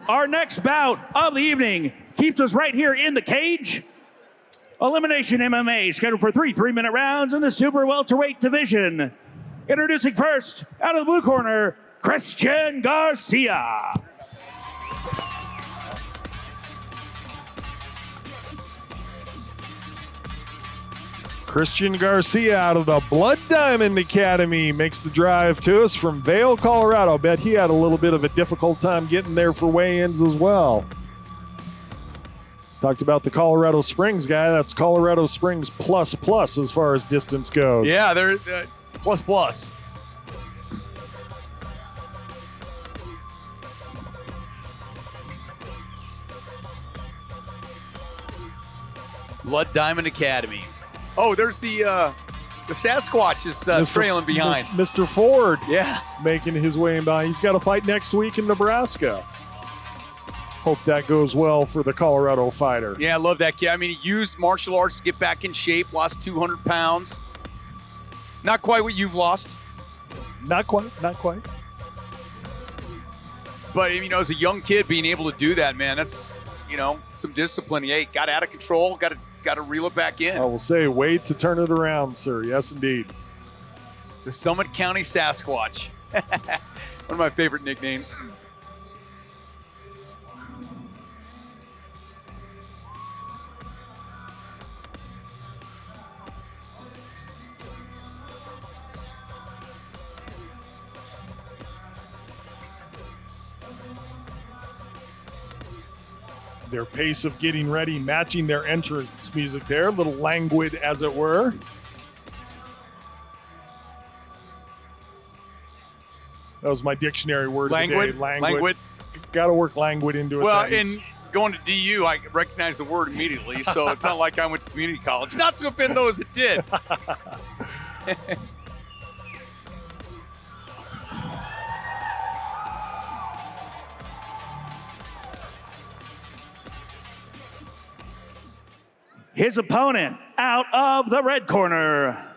Our next bout of the evening keeps us right here in the cage. Elimination MMA scheduled for 3 3-minute rounds in the super welterweight division. Introducing first, out of the blue corner, Christian Garcia. Christian Garcia out of the Blood Diamond Academy makes the drive to us from Vail, Colorado. Bet he had a little bit of a difficult time getting there for weigh-ins as well. Talked about the Colorado Springs guy. That's Colorado Springs plus as far as distance goes. Yeah, they're plus. Blood Diamond Academy. Oh, there's the Sasquatch is trailing behind. Mr. Ford. Yeah. Making his way in by. He's got a fight next week in Nebraska. Hope that goes well for the Colorado fighter. Yeah, I love that kid. I mean, he used martial arts to get back in shape, lost 200 pounds. Not quite what you've lost. Not quite. But, as a young kid being able to do that, man, that's, some discipline. Hey, got out of control, got to reel it back in. I will say, wait to turn it around, sir. Yes, indeed. The Summit County Sasquatch. One of my favorite nicknames. Their pace of getting ready, matching their entrance music there, a little languid as it were. That was my dictionary word of the day. Languid. Got to work languid into a sentence. And going to DU, I recognize the word immediately, so it's not like I went to community college. Not to offend those that did. His opponent out of the red corner,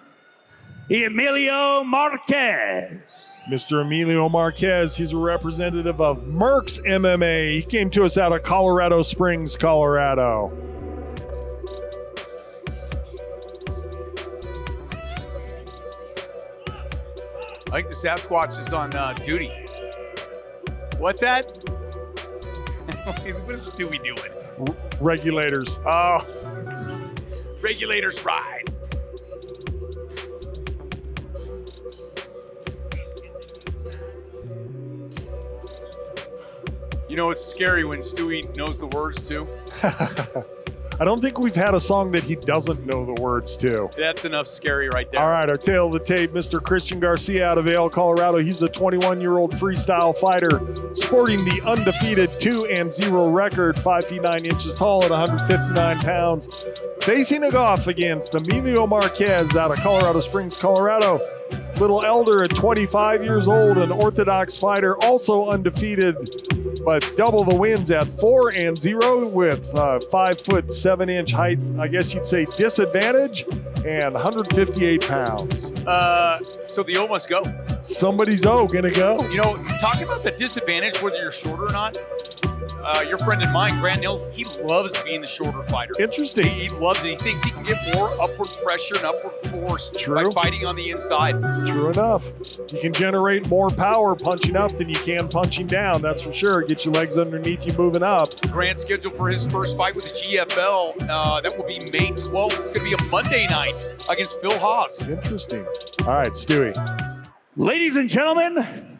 Emilio Marquez. Mr. Emilio Marquez, he's a representative of Merck's MMA. He came to us out of Colorado Springs, Colorado. I think the Sasquatch is on duty. What's that? What is Stewie doing? Regulators. Oh. Regulators ride. It's scary when Stewie knows the words too. I don't think we've had a song that he doesn't know the words to. That's enough scary right there. All right, our tail of the tape, Mr. Christian Garcia out of Vail, Colorado. He's a 21-year-old freestyle fighter sporting the undefeated 2-0 record, 5 feet 9 inches tall at 159 pounds. Facing off against Emilio Marquez out of Colorado Springs, Colorado. Little elder at 25 years old, an orthodox fighter, also undefeated, but double the wins at 4-0 with 5'7" height, I guess you'd say disadvantage, and 158 pounds. So the O must go. Somebody's O gonna go. Talking about the disadvantage, whether you're shorter or not, your friend and mine, Grant Nill, he loves being the shorter fighter. Interesting. He loves it. He thinks he can get more upward pressure and upward force by fighting on the inside. True enough. You can generate more power punching up than you can punching down. That's for sure. Get your legs underneath you moving up. Grant's scheduled for his first fight with the GFL. That will be May 12th. It's going to be a Monday night against Phil Haas. Interesting. All right, Stewie. Ladies and gentlemen,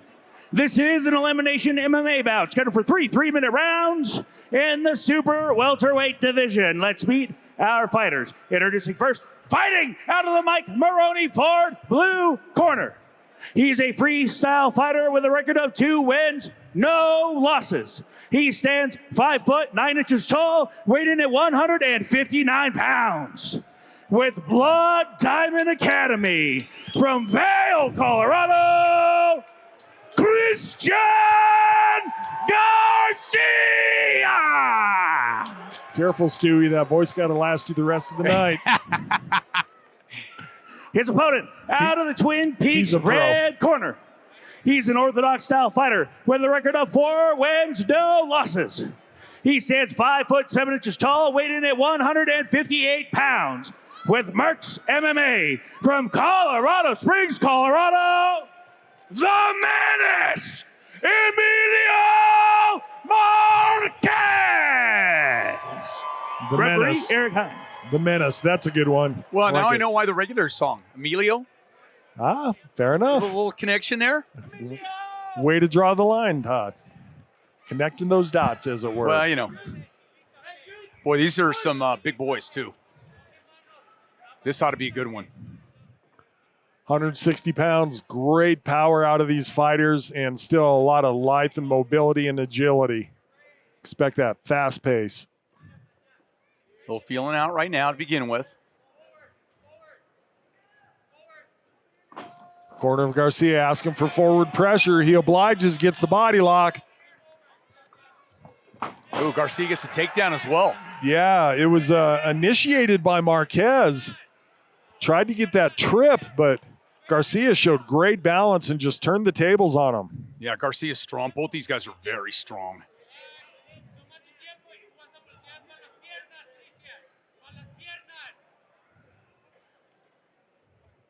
this is an Elimination MMA bout scheduled for 3 3-minute rounds in the super welterweight division. Let's meet our fighters. Introducing first, fighting out of the Mike Maroney Ford blue corner. He's a freestyle fighter with a record of 2 wins, no losses. He stands 5 foot 9 inches tall, weighing at 159 pounds. With Blood Diamond Academy from Vail, Colorado, Christian Garcia! Careful, Stewie. That voice got to last you the rest of the night. His opponent out of the Twin Peaks red corner. He's an orthodox style fighter with a record of 4 wins, no losses. He stands 5 foot 7 inches tall, weighing in at 158 pounds. With Mercs MMA from Colorado Springs, Colorado, the Menace, Emilio Marquez. The Referee, Menace. Eric Hines. The Menace. That's a good one. Well, now I know why the regular song. Emilio, Ah, fair a enough. little connection there. Way to draw the line, Todd. Connecting those dots, as it were. Well, you know. Boy, these are some big boys, too. This ought to be a good one. 160 pounds, great power out of these fighters, and still a lot of life and mobility and agility. Expect that fast pace. Still feeling out right now to begin with. Corner of Garcia asking for forward pressure. He obliges, gets the body lock. Ooh, Garcia gets a takedown as well. Yeah, it was initiated by Marquez. Tried to get that trip, but Garcia showed great balance and just turned the tables on him. Yeah, Garcia's strong. Both these guys are very strong.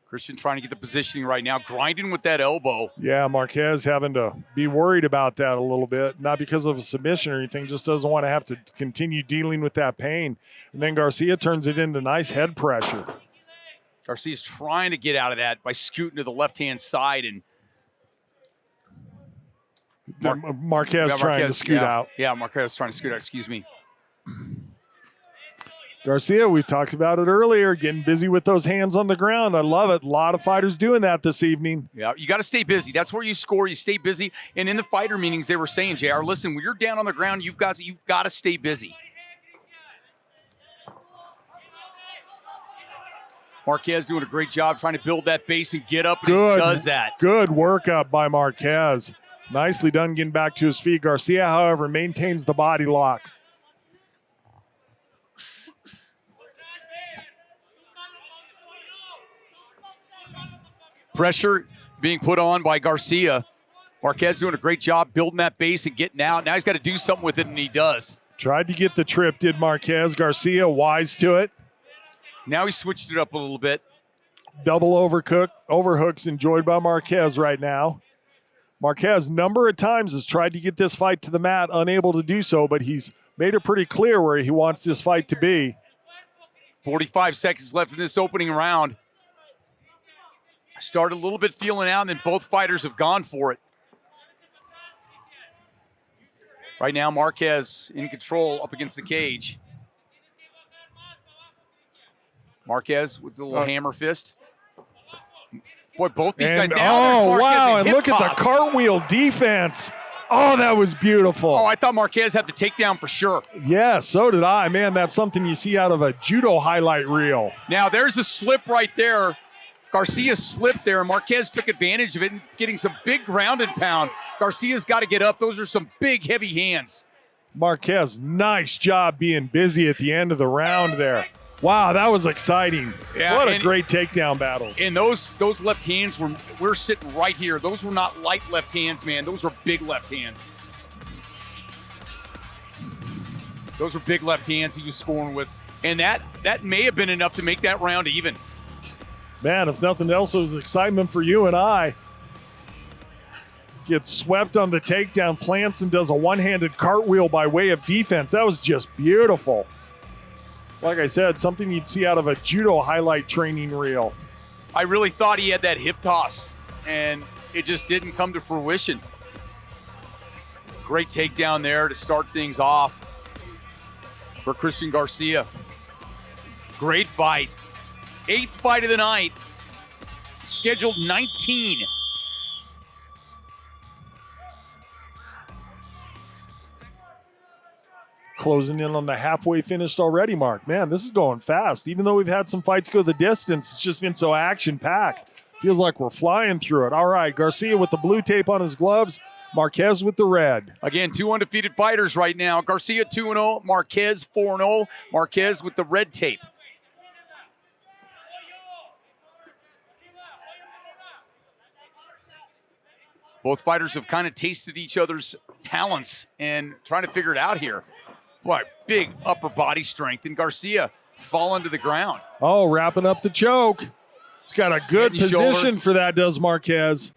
Christian trying to get the positioning right now, grinding with that elbow. Yeah, Marquez having to be worried about that a little bit. Not because of a submission or anything, just doesn't want to have to continue dealing with that pain. And then Garcia turns it into nice head pressure. Garcia's trying to get out of that by scooting to the left-hand side. And Marquez trying to scoot out. Yeah, Marquez trying to scoot out, excuse me. Garcia, we talked about it earlier, getting busy with those hands on the ground. I love it. A lot of fighters doing that this evening. Yeah, you got to stay busy. That's where you score. You stay busy. And in the fighter meetings, they were saying, JR, listen, when you're down on the ground, you've got to stay busy. Marquez doing a great job trying to build that base and get up, and he does that. Good work up by Marquez. Nicely done getting back to his feet. Garcia, however, maintains the body lock. Pressure being put on by Garcia. Marquez doing a great job building that base and getting out. Now he's got to do something with it, and he does. Tried to get the trip, did Marquez. Garcia wise to it. Now he switched it up a little bit. Double overhooks enjoyed by Marquez right now. Marquez, number of times, has tried to get this fight to the mat, unable to do so, but he's made it pretty clear where he wants this fight to be. 45 seconds left in this opening round. Started a little bit feeling out, and then both fighters have gone for it. Right now, Marquez in control up against the cage. Marquez with the little hammer fist. Boy, both these guys now. Oh, wow, and look at the cartwheel defense. Oh, that was beautiful. Oh, I thought Marquez had the takedown for sure. Yeah, so did I. Man, that's something you see out of a judo highlight reel. Now, there's a slip right there. Garcia slipped there, and Marquez took advantage of it and getting some big ground and pound. Garcia's got to get up. Those are some big, heavy hands. Marquez, nice job being busy at the end of the round there. Wow, that was exciting. Yeah, what a great takedown battles. And those left hands we're sitting right here. Those were not light left hands, man. Those were big left hands. Those were big left hands he was scoring with. And that may have been enough to make that round even. Man, if nothing else, it was excitement for you and I. Gets swept on the takedown, plants and does a one-handed cartwheel by way of defense. That was just beautiful. Like I said, something you'd see out of a judo highlight training reel. I really thought he had that hip toss, and it just didn't come to fruition. Great takedown there to start things off for Christian Garcia. Great fight. 8th fight of the night. Scheduled 19. Closing in on the halfway finished already mark. Man, this is going fast. Even though we've had some fights go the distance, it's just been so action-packed. Feels like we're flying through it. All right, Garcia with the blue tape on his gloves. Marquez with the red. Again, 2 undefeated fighters right now. Garcia 2-0, Marquez 4-0. Marquez with the red tape. Both fighters have kind of tasted each other's talents and trying to figure it out here. Boy, big upper body strength, and Garcia falling to the ground. Oh, wrapping up the choke. He's got a good position for that, does Marquez.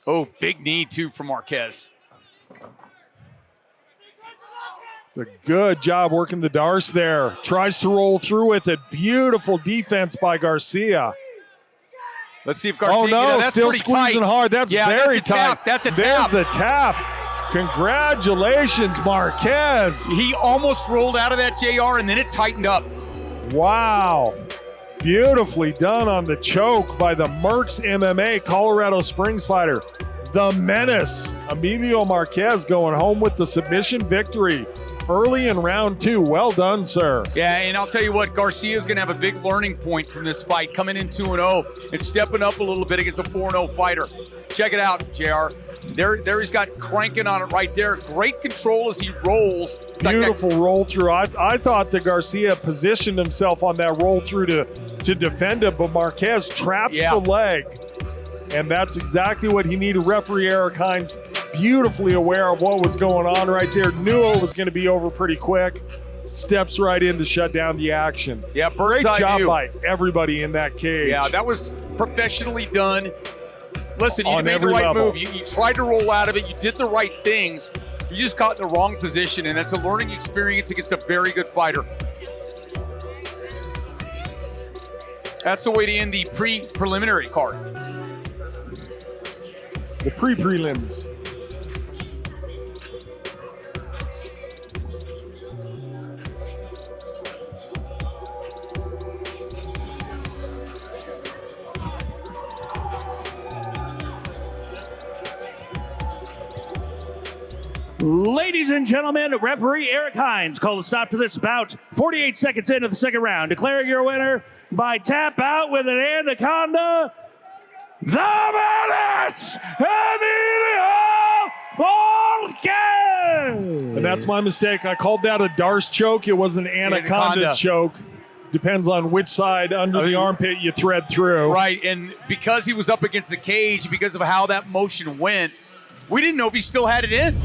Oh, big knee, too, from Marquez. It's a good job working the Darce there. Tries to roll through with it. Beautiful defense by Garcia. Let's see if Garcia. Oh, no, that's still squeezing tight. hard. That's very tight. That's a tap. There's the tap. Congratulations, Marquez. He almost rolled out of that, JR, and then it tightened up. Wow. Beautifully done on the choke by the Mercs MMA Colorado Springs fighter. The Menace, Emilio Marquez, going home with the submission victory early in round 2. Well done, sir. Yeah, and I'll tell you what, Garcia's going to have a big learning point from this fight, coming in 2-0 and stepping up a little bit against a 4-0 fighter. Check it out, JR. There he's got cranking on it right there. Great control as he rolls. Beautiful roll through. I thought that Garcia positioned himself on that roll through to defend it, but Marquez traps the leg. And that's exactly what he needed. Referee Eric Hines beautifully aware of what was going on right there. Knew it was going to be over pretty quick. Steps right in to shut down the action. Yeah, great job by everybody in that cage. Yeah, that was professionally done. Listen, you made the right level. move. You tried to roll out of it. You did the right things. You just got in the wrong position, and that's a learning experience against a very good fighter. That's the way to end the preliminary card. The prelims. Ladies and gentlemen, referee Eric Hines called a stop to this bout 48 seconds into the second round, declaring your winner by tap out with an anaconda, the Menace, Emilio Marquez. And that's my mistake. I called that a Darce choke. It was an anaconda choke. Depends on which side under the armpit you thread through. Right, and because he was up against the cage, because of how that motion went, we didn't know if he still had it in.